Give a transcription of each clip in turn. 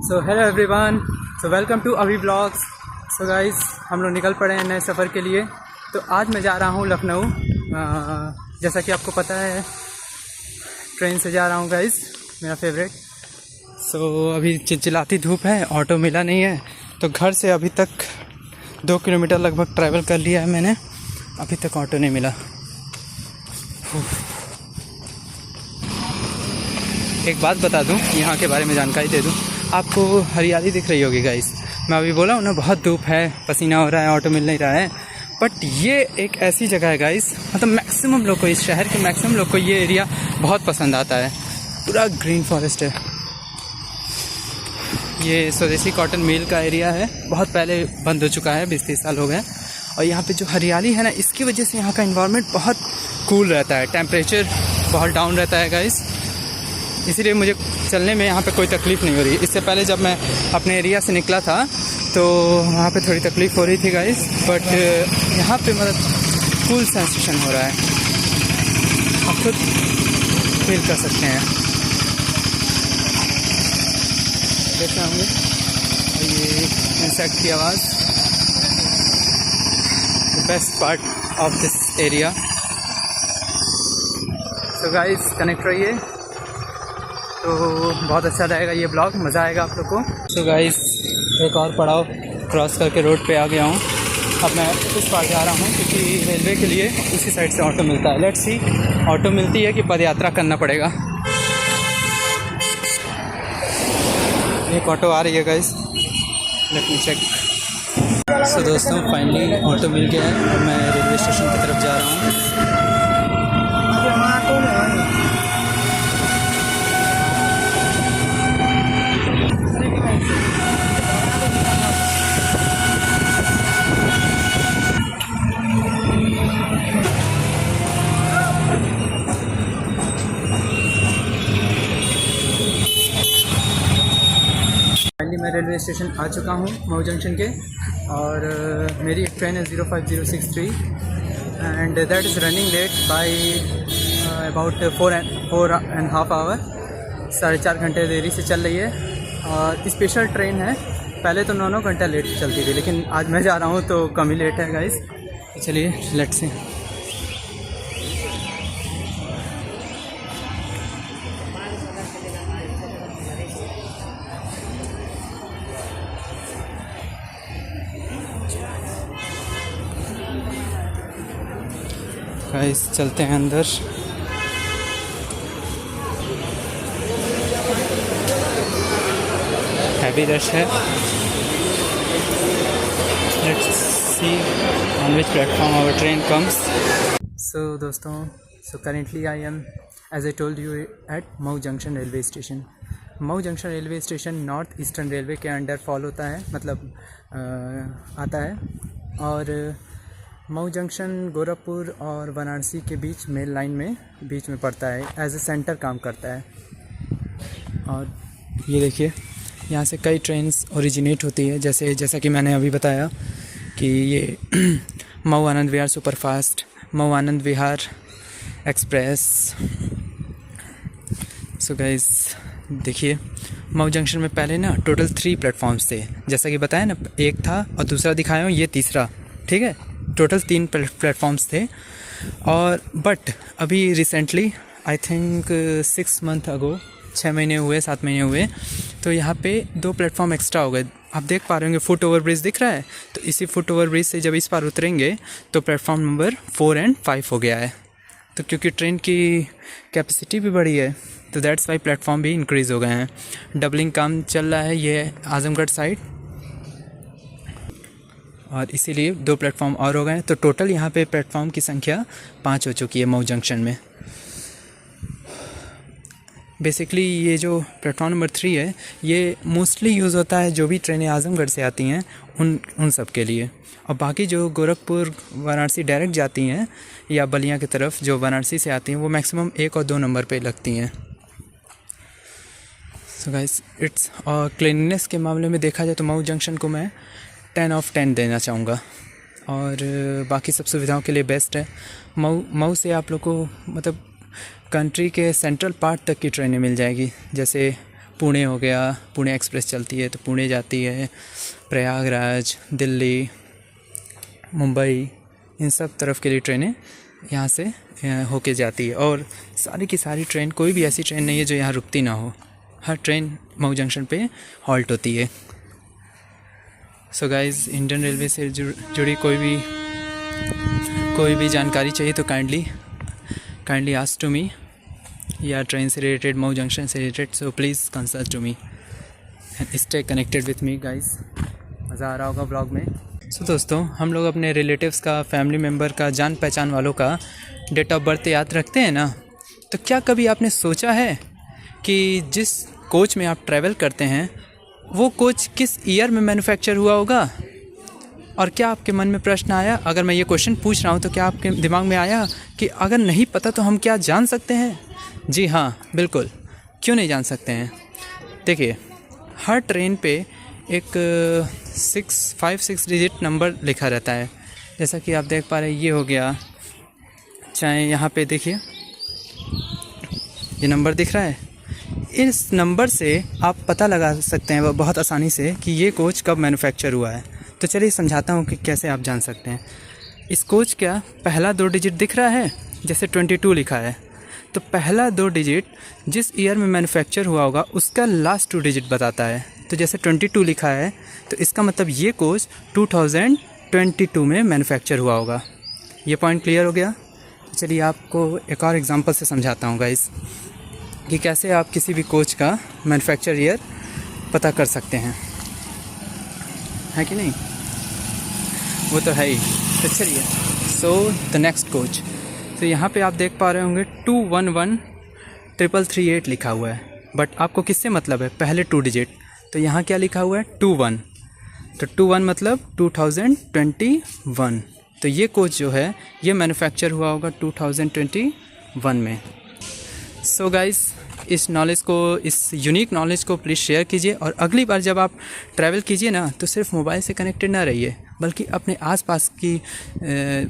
So hello everyone, so welcome to Abhi vlogs. So guys, हम लोग निकल पड़े हैं नए सफ़र के लिए। तो आज मैं जा रहा हूँ लखनऊ। जैसा कि आपको पता है, ट्रेन से जा रहा हूँ गाइस, मेरा फेवरेट। सो अभी चिलचिलाती धूप है, ऑटो मिला नहीं है, तो घर से अभी तक 2 किलोमीटर लगभग ट्रैवल कर लिया है मैंने, अभी तक ऑटो नहीं मिला। एक बात बता दूं, यहाँ के बारे में जानकारी दे दूं, आपको हरियाली दिख रही होगी गाइस। मैं अभी बोला हूँ ना, बहुत धूप है, पसीना हो रहा है, ऑटो मिल नहीं रहा है। बट ये एक ऐसी जगह है गाइस, मतलब मैक्सिमम लोग को, इस शहर के मैक्सिमम लोग को ये एरिया बहुत पसंद आता है। पूरा ग्रीन फॉरेस्ट है। ये स्वदेशी कॉटन मिल का एरिया है, बहुत पहले बंद हो चुका है, 20-30 साल हो गए। और यहाँ पे जो हरियाली है ना, इसकी वजह से यहाँ का इन्वायरमेंट बहुत कूल रहता है, टेम्परेचर बहुत डाउन रहता है गाइस। इसीलिए मुझे चलने में यहाँ पे कोई तकलीफ़ नहीं हो रही। इससे पहले जब मैं अपने एरिया से निकला था तो वहाँ पे थोड़ी तकलीफ़ हो रही थी गाइस, बट यहाँ पे मतलब कूल सेंसेशन हो रहा है, आप खुद फील कर सकते हैं। देखते होंगे ये इंसेक्ट की आवाज़, the best part of this area. So guys, connect रहिए, तो बहुत अच्छा रहेगा ये ब्लॉग, मज़ा आएगा आप लोग को। सो गाइस, एक और पड़ाव क्रॉस करके रोड पे आ गया हूँ। अब मैं इस पार जा रहा हूँ क्योंकि रेलवे के लिए उसी साइड से ऑटो मिलता है। लेट्स सी, ऑटो मिलती है कि पदयात्रा करना पड़ेगा। एक ऑटो आ रही है गाइस, लेट मी चेक। सो दोस्तों, फाइनली ऑटो मिल गया है। अब मैं रेलवे स्टेशन की तरफ जा रहा हूँ। फाइनली मैं रेलवे स्टेशन आ चुका हूँ, मऊ जंक्शन के। और मेरी एक ट्रेन है 05063 and that is running late by about 4.5 hour. 4.5 घंटे देरी से चल रही है और स्पेशल ट्रेन है। पहले तो 9 घंटा लेट चलती थी, लेकिन आज मैं जा रहा हूँ तो कम ही लेट है गाइस। चलिए लेट्स सी। गाइस, चलते हैं अंदर। हैवी रश है। Let's see on which platform our train comes. So दोस्तों, currently I am, as I told you, at Mau junction railway station. Mau junction railway station north eastern railway के under fall होता है, मतलब आता है। और मऊ जंक्शन गोरखपुर और वाराणसी के बीच मेन लाइन में बीच में पड़ता है, एज ए सेंटर काम करता है। और ये देखिए, यहाँ से कई ट्रेन्स ओरिजिनेट होती है, जैसा कि मैंने अभी बताया कि ये Mau Anand Vihar superfast, Mau Anand Vihar express. So guys, देखिए, मऊ जंक्शन में पहले ना टोटल 3 प्लेटफॉर्म्स थे, जैसा कि बताया ना, एक था और दूसरा दिखाया हूँ, ये तीसरा, ठीक है। टोटल 3 प्लेटफॉर्म्स थे। और बट अभी recently, I think 6 month ago, 6 महीने हुए, 7 महीने हुए, तो यहाँ पे 2 प्लेटफॉर्म एक्स्ट्रा हो गए। आप देख पा रहे होंगे, फुट ओवर ब्रिज दिख रहा है, तो इसी फुट ओवर ब्रिज से जब इस पार उतरेंगे तो प्लेटफॉर्म नंबर 4 और 5 हो गया है। तो क्योंकि ट्रेन की कैपेसिटी भी बढ़ी है, तो दैट्स वाई प्लेटफॉर्म भी इंक्रीज़ हो गए हैं। डबलिंग काम चल रहा है ये आजमगढ़ साइड, और इसीलिए 2 प्लेटफॉर्म और हो गए हैं। तो टोटल यहाँ पे प्लेटफॉर्म की संख्या 5 हो चुकी है मऊ जंक्शन में। बेसिकली ये जो प्लेटफॉर्म नंबर 3 है, ये मोस्टली यूज़ होता है जो भी ट्रेनें आजमगढ़ से आती हैं उन सब के लिए। और बाकी जो गोरखपुर वाराणसी डायरेक्ट जाती हैं, या बलिया की तरफ जो वाराणसी से आती हैं, वो मैक्सिमम 1 और 2 नंबर पे लगती हैं। सो गाइस, इट्स क्लीननेस के मामले में देखा जाए तो मऊ जंक्शन को मैं 10/10 देना चाहूँगा। और बाकी सब सुविधाओं के लिए बेस्ट है। मऊ से आप लोग को मतलब कंट्री के सेंट्रल पार्ट तक की ट्रेनें मिल जाएगी, जैसे पुणे हो गया, पुणे एक्सप्रेस चलती है तो पुणे जाती है, प्रयागराज, दिल्ली, मुंबई, इन सब तरफ के लिए ट्रेनें यहाँ से होके जाती है। और सारी की सारी ट्रेन, कोई भी ऐसी ट्रेन नहीं है जो यहाँ रुकती ना हो, हर ट्रेन मऊ जंक्शन पे हॉल्ट होती है। सो गाइज़, इंडियन रेलवे से जुड़ी कोई भी जानकारी चाहिए तो काइंडली आस्क टू मी, या ट्रेन से रिलेटेड, मऊ जंक्शन से related, so please consult to me and stay connected with me guys. मज़ा आ रहा होगा ब्लॉग में। सो दोस्तों, हम लोग अपने रिलेटिव्स का, फैमिली मेम्बर का, जान पहचान वालों का डेट ऑफ बर्थ याद रखते हैं ना, तो क्या कभी आपने सोचा है कि जिस कोच में आप ट्रैवल करते हैं वो कोच किस ईयर में मैन्युफैक्चर हुआ होगा? और क्या आपके मन में प्रश्न आया, अगर मैं ये क्वेश्चन पूछ रहा हूँ तो क्या आपके दिमाग में आया कि अगर नहीं पता तो हम क्या जान सकते हैं? जी हाँ, बिल्कुल, क्यों नहीं जान सकते हैं। देखिए, हर ट्रेन पे एक 5-6 डिजिट नंबर लिखा रहता है, जैसा कि आप देख पा रहे हैं, ये हो गया, चाहे यहाँ पे देखिए ये नंबर दिख रहा है, इस नंबर से आप पता लगा सकते हैं बहुत आसानी से कि ये कोच कब मैन्युफैक्चर हुआ है। तो चलिए समझाता हूँ कि कैसे आप जान सकते हैं। इस कोच का पहला 2 डिजिट दिख रहा है, जैसे 22 लिखा है, तो पहला 2 डिजिट जिस ईयर में मैन्युफैक्चर हुआ होगा उसका लास्ट 2 डिजिट बताता है। तो जैसे 22 लिखा है तो इसका मतलब ये कोच 2022 में मैन्युफैक्चर हुआ होगा। ये पॉइंट क्लियर हो गया। चलिए आपको एक और एग्जांपल से समझाता हूँ गाइस कि कैसे आप किसी भी कोच का मैन्युफैक्चर ईयर पता कर सकते हैं, है कि नहीं? वो तो है ही। तो चलिए, सो द नेक्स्ट कोच, तो यहाँ पे आप देख पा रहे होंगे 211338 लिखा हुआ है, बट आपको किससे मतलब है? पहले 2 डिजिट, तो यहाँ क्या लिखा हुआ है? 21, तो 21 मतलब 2021। तो ये कोच जो है ये मैन्युफैक्चर हुआ होगा 2021 में। सो गाइस, इस नॉलेज को, इस यूनिक नॉलेज को प्लीज़ शेयर कीजिए, और अगली बार जब आप ट्रैवल कीजिए ना तो सिर्फ मोबाइल से कनेक्टेड ना रहिए, बल्कि अपने आसपास की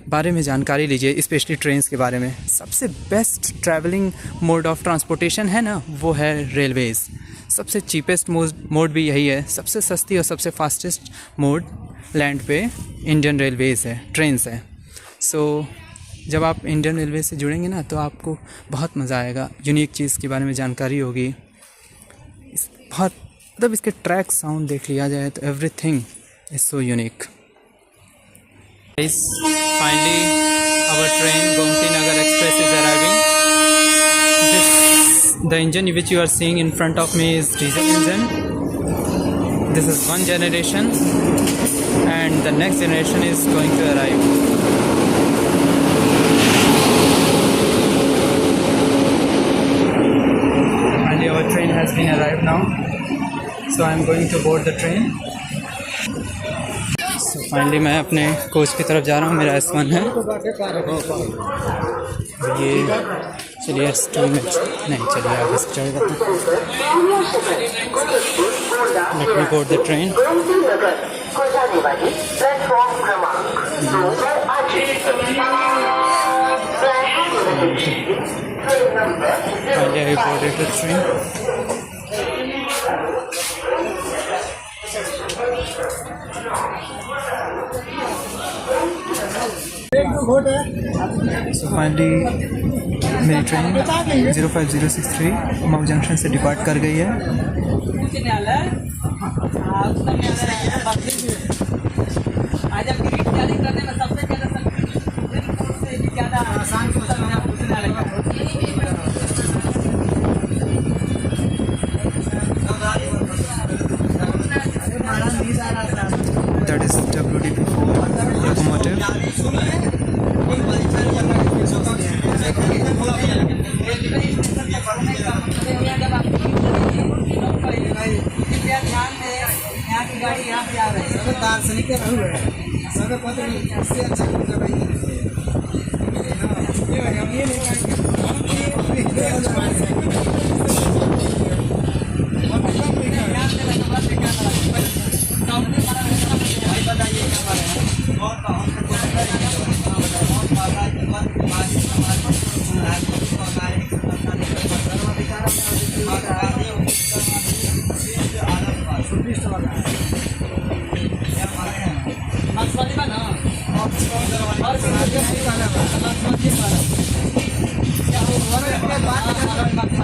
बारे में जानकारी लीजिए, स्पेशली ट्रेन्स के बारे में। सबसे best travelling mode of transportation है ना, वो है रेलवेज़। सबसे चीपेस्ट मोड भी यही है, सबसे सस्ती और सबसे फास्टेस्ट मोड लैंड पे इंडियन रेलवेज़ है, ट्रेन्स है। सो जब आप इंडियन रेलवे से जुड़ेंगे ना तो आपको बहुत मज़ा आएगा, यूनिक चीज़ के बारे में जानकारी होगी। बहुत मतलब इसके ट्रैक साउंड देख लिया जाए तो everything is so unique. Finally our train Gomti Nagar express is arriving. The engine which you are seeing in front of me is diesel engine. This is one generation and the next generation is going to arrive. Finally our train has been arrived now, so I am going to board the train. So finally मैं अपने coach की तरफ जा रहा हूँ, मेरा S1 है। ये चलिए S2 में नहीं, चलिए आगे से चढ़ जाते हैं। Let me board the train. Finally I boarded the train. So finally मेरी ट्रेन 05063 मऊ जंक्शन से डिपार्ट कर गई है। That is WD-4 locomotive. Basmati